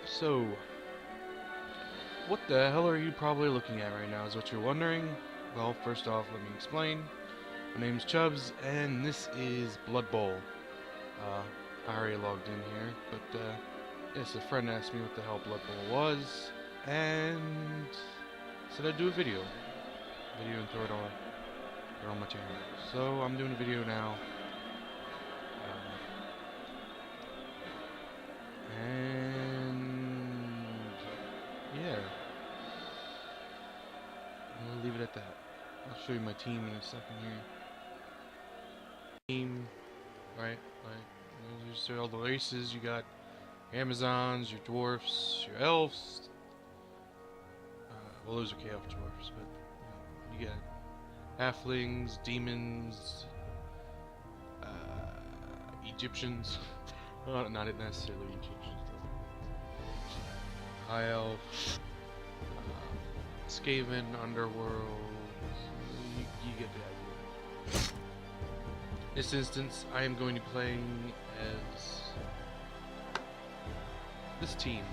So, what the hell are you probably looking at right now is what you're wondering. Well, first off, let me explain. My name's Chubbs, and this is Blood Bowl. I already logged in here, but yes, a friend asked me what the hell Blood Bowl was, and said I'd do a video. And throw it on my channel. So, I'm doing a video now. And yeah, I'm gonna leave it at that. I'll show you my team in a second here. Team, right? Like, there's all the races. You got your Amazons, your dwarfs, your elves. Well, those are chaos dwarfs, but you got halflings, demons, Egyptians. Well, not necessarily Egyptians, though. High elf, Skaven, underworld. You get the idea. In this instance, I am going to be playing as this team.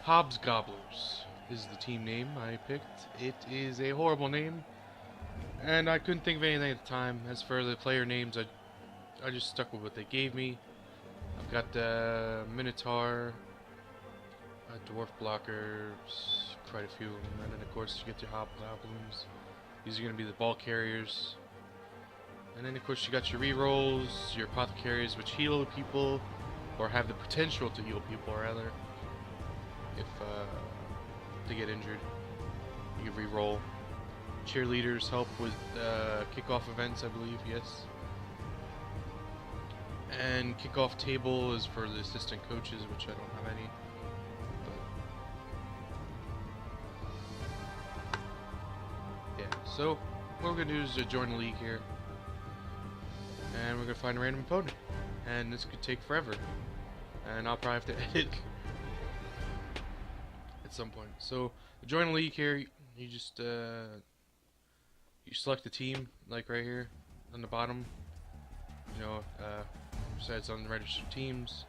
Hobbs Gobblers is the team name I picked. It is a horrible name, and I couldn't think of anything at the time. As for the player names, I just stuck with what they gave me. I've got the Minotaur, Dwarf Blockers, quite a few of them, and then of course you get your Hobgoblins. These are going to be the ball carriers. And then of course you got your rerolls, your apothecaries, which heal people, or have the potential to heal people rather, if they get injured. You can reroll. Cheerleaders help with kickoff events, I believe, yes. And kickoff table is for the assistant coaches, which I don't have any. But yeah, so what we're gonna do is join the league here, and we're gonna find a random opponent, and this could take forever, and I'll probably have to edit at some point. So join the league here. You just you select the team, like right here on the bottom. You know, besides unregistered teams,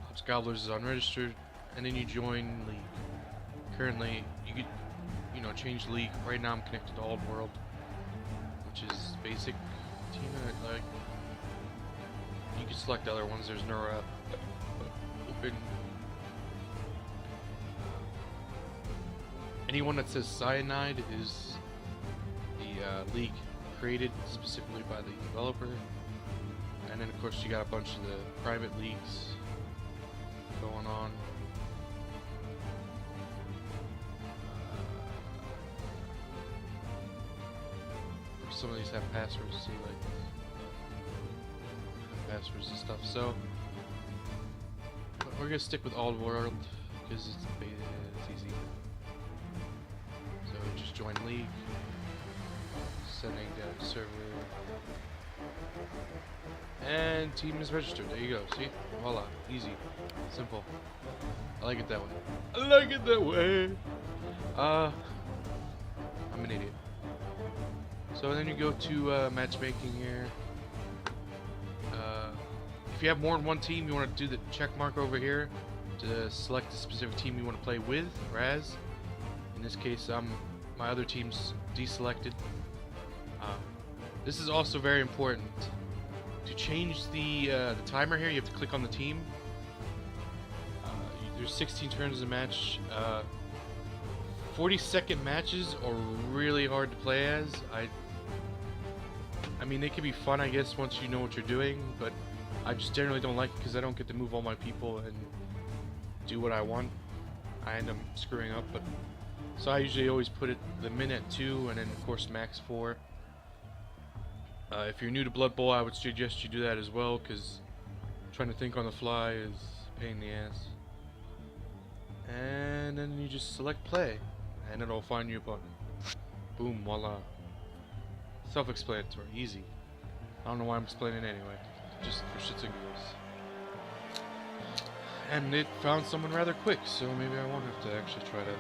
Hobbs Gobblers is unregistered, and then you join league. Currently, you could, change league. Right now, I'm connected to Old World, which is basic team. Like, you can select other ones. There's Nura, open. Anyone that says Cyanide is the league created specifically by the developer. And then of course you got a bunch of the private leagues going on. Some of these have passwords, see, like passwords and stuff. So we're gonna stick with Old World because it's beta, it's easy. So just join league, sending to server. And team is registered. There you go. See? Voila. Easy. Simple. I like it that way. I like it that way. I'm an idiot. So then you go to matchmaking here. If you have more than one team, you want to do the check mark over here to select the specific team you want to play with, or as. In this case, my other team's deselected. This is also very important. To change the timer here, you have to click on the team. There's 16 turns in a match. 40-second matches are really hard to play as. I mean, they can be fun, I guess, once you know what you're doing, but I just generally don't like it because I don't get to move all my people and do what I want. I end up screwing up, but so I usually always put it the minute 2, and then of course max 4. If you're new to Blood Bowl, I would suggest you do that as well, because trying to think on the fly is a pain in the ass. And then you just select play, and it'll find your opponent. Boom, voila. Self-explanatory, easy. I don't know why I'm explaining it anyway, just for shits and giggles. And it found someone rather quick, so maybe I won't have to actually try to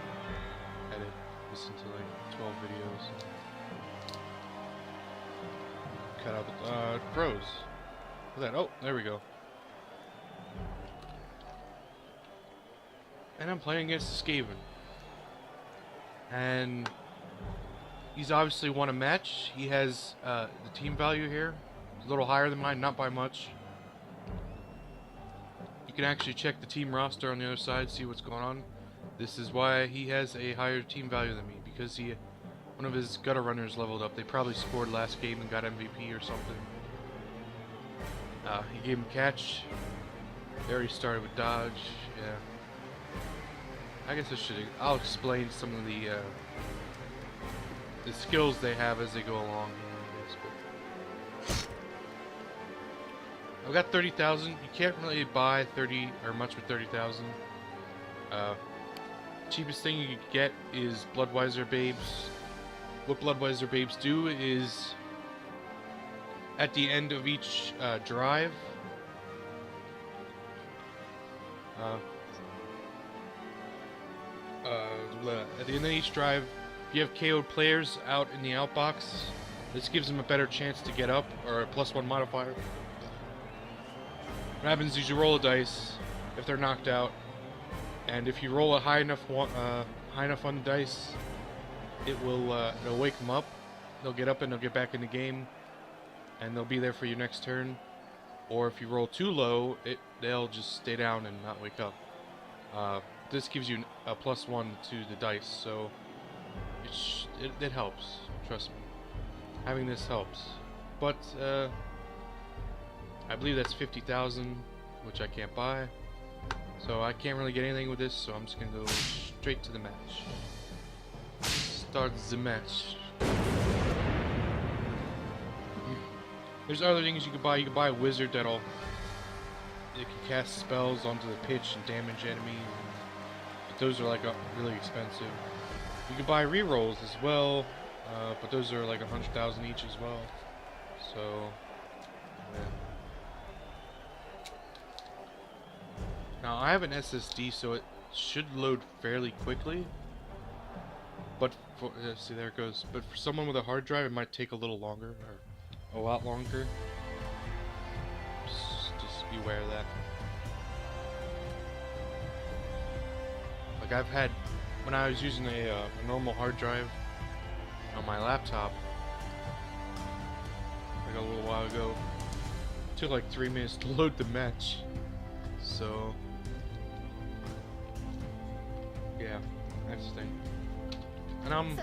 edit, listen to like 12 videos. Cut out pros. What's that? Oh, there we go. and I'm playing against Skaven. And he's obviously won a match. He has the team value here. It's a little higher than mine, not by much. You can actually check the team roster on the other side, see what's going on. This is why he has a higher team value than me, because one of his gutter runners leveled up. They probably scored last game and got MVP or something. He gave him catch. They already started with dodge. Yeah. I guess I'll explain some of the skills they have as they go along here, I guess. But I've got 30,000. You can't really buy 30 or much with 30,000. Cheapest thing you could get is Bloodweiser Babes. What Bloodweiser Babes do is, at the end of each drive, at the end of each drive, if you have KO'd players out in the outbox, this gives them a better chance to get up, or a +1 modifier. What happens is you roll a dice if they're knocked out, and if you roll a high enough on the dice, it'll wake them up. They'll get up and they'll get back in the game, and they'll be there for your next turn. Or if you roll too low, they'll just stay down and not wake up. This gives you a +1 to the dice, so it helps. Trust me, having this helps. But I believe that's 50,000, which I can't buy, so I can't really get anything with this. So I'm just gonna go straight to the match. Start the match. There's other things you can buy. You can buy a wizard that can cast spells onto the pitch and damage enemies. But those are like really expensive. You can buy rerolls as well, but those are like 100,000 each as well. So, yeah. Now I have an SSD, so it should load fairly quickly. But see, there it goes. But for someone with a hard drive, it might take a little longer, or a lot longer. Just beware of that. Like I've had, when I was using a normal hard drive on my laptop, like a little while ago, it took like 3 minutes to load the match. So, yeah, that's the thing. And I'm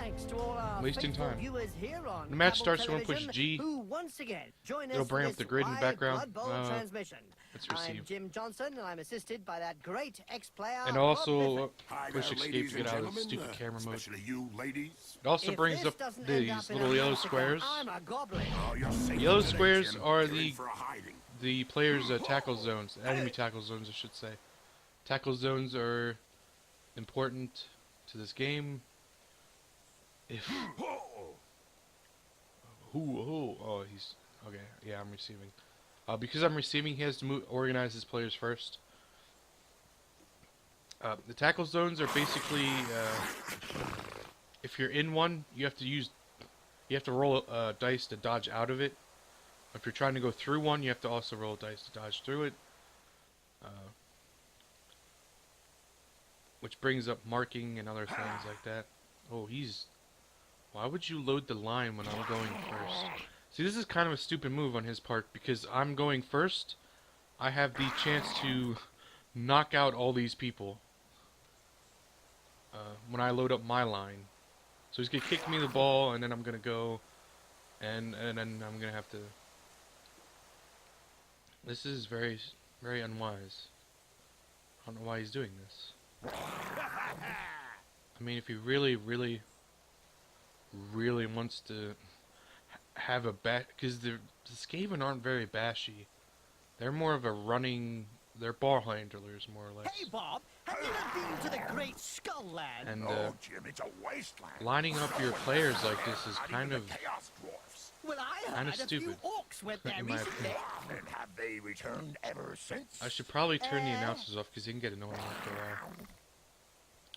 wasting time. The match starts when I push G. It'll bring up the grid in the background. Let's receive. I'm Jim Johnson, and I'm assisted by that great ex-player. And also push escape to get out of the stupid camera mode. It also brings up these little yellow squares. Yellow squares are the players' tackle zones, enemy tackle zones, I should say. Tackle zones are important to this game. If oh, he's okay. Yeah, I'm receiving. Because I'm receiving, he has to organize his players first. The tackle zones are basically if you're in one, you have to roll a dice to dodge out of it. If you're trying to go through one, you have to also roll a dice to dodge through it. Which brings up marking and other things like that. Oh, why would you load the line when I'm going first? See, this is kind of a stupid move on his part, because I'm going first. I have the chance to knock out all these people when I load up my line. So he's going to kick me the ball, and then I'm going to go, and then I'm going to have to... This is very, very unwise. I don't know why he's doing this. I mean, if he really, really, really wants to have a because the Skaven aren't very bashy. They're more of a running... They're ball handlers, more or less. Hey, Bob, have you ever been to the Great Skull Land? And oh, Jim, it's a wasteland. lining up your players like this is kind of Well, I heard a few stupid. orcs went there In my recently. opinion. And have they returned ever since? I should probably turn the announcers off, because they can get annoying after a while.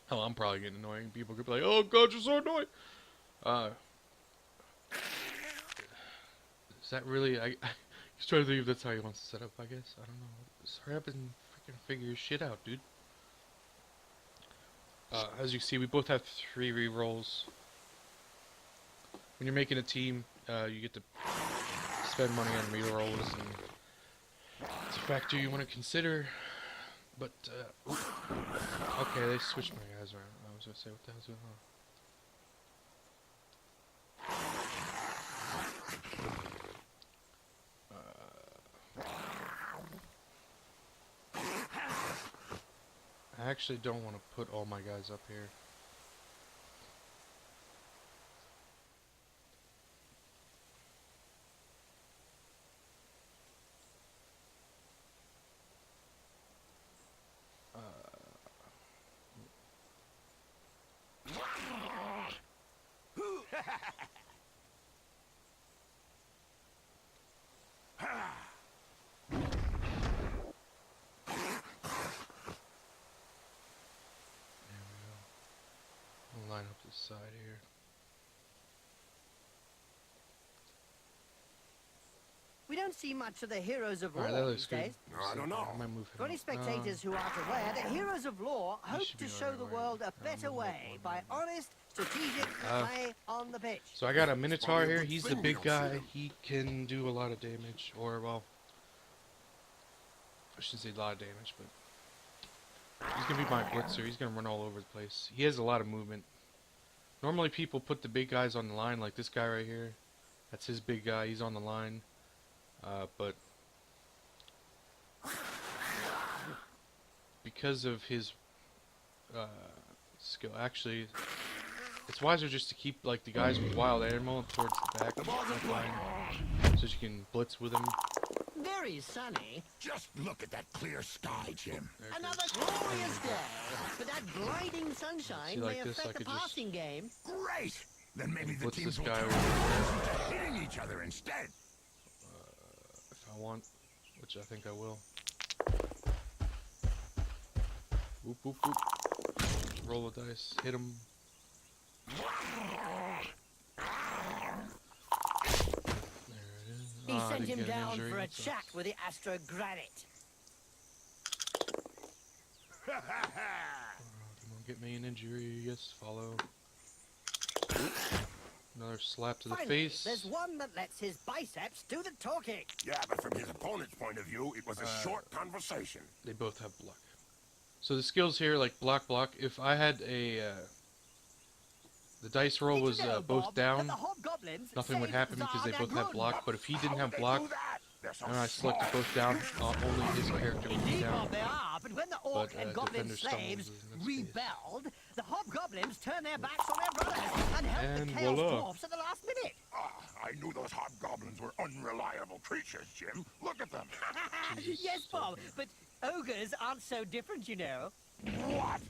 Hell, I'm probably getting annoying. People could be like, "Oh God, you're so annoying." Is that really? He's trying to think if that's how he wants to set up. I guess I don't know. Just hurry up and freaking figure your shit out, dude. As you see, we both have 3 rerolls. When you're making a team, you get to spend money on rerolls, and it's a factor you want to consider. But, okay, they switched my guys around. I was gonna say, what the hell's going on? I actually don't want to put all my guys up here. Line up this side here. We don't see much of the Heroes of Alright, Law that these looks good. days. No, I don't know. I might move him For any up. spectators who aren't aware, the Heroes of Law hope should to be show alright, the right? world a I'll better move him up way one by minute. honest, strategic play on the pitch. So I got a Minotaur probably a here. good He's the thing we big don't see guy. him. He can do a lot of damage, or well, I shouldn't say a lot of damage, but he's gonna be my blitzer. He's gonna run all over the place. He has a lot of movement. Normally people put the big guys on the line, like this guy right here. That's his big guy. He's on the line, but because of his skill, actually, it's wiser just to keep like the guys with wild animal towards the back of the line, so you can blitz with them. Very sunny. Just look at that clear sky, Jim. There it Another goes. glorious day. But that blinding sunshine See, like may this, I affect the could just- passing game. Great. Then maybe the Blitz teams this will guy turn over to hitting each other instead. If I want, which I think I will. Whoop whoop whoop. Roll the dice. Hit him. There it is. He Ah, I sent didn't him get an down injury, for a so- chat with the Astro Granite. Come on, get me an injury. Yes, follow. Another slap to the Finally, face. there's one that lets his biceps do the talking. Yeah, but from his opponent's point of view, it was a short conversation. They both have block. So the skills here, like block, block. If I had a the dice roll Did was you know, both Bob, down, that the hobgoblins nothing would saved happen because they Zarg both and have Grun? block. But if he didn't How have would they block, do that? They're so and I selected small. both down, only his character would be Indeed, down. Bob, they are. But when the orc But, and goblin Defender slaves stumbles in this case. rebelled, the hobgoblins turned their backs on their brothers and helped And the Chaos voila. Dwarfs at the last minute. Ah, I knew those hobgoblins were unreliable creatures, Jim. Look at them. Jesus, Yes, so Bob, good. but ogres aren't so different, you know. What?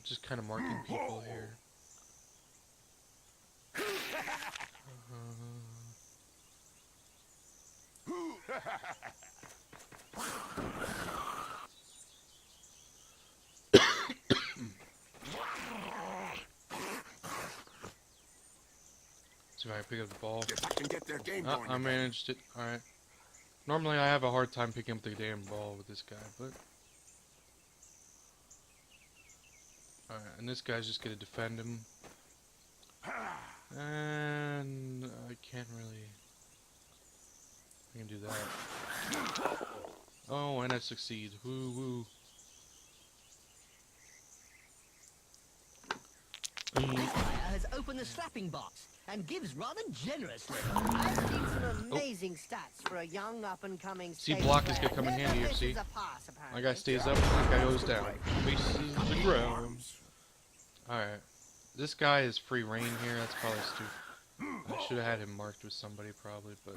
Just kind of marking people here. See if I can pick up the ball. If I can get their game Ah, going I again. managed it. Alright. Normally I have a hard time picking up the damn ball with this guy, but... Alright, and this guy's just gonna defend him. And I can't really... I can do that. Oh, and I succeed. Woo woo. Fire has opened the slapping box and gives rather generously. I've seen some amazing stats for a young up-and-coming See, stage block is player. gonna come in Never handy here, misses see? a pass, My apparently. guy stays up, and that guy goes down. Faces the ground. Alright. This guy is free reign here, that's probably stupid. I should have had him marked with somebody probably, but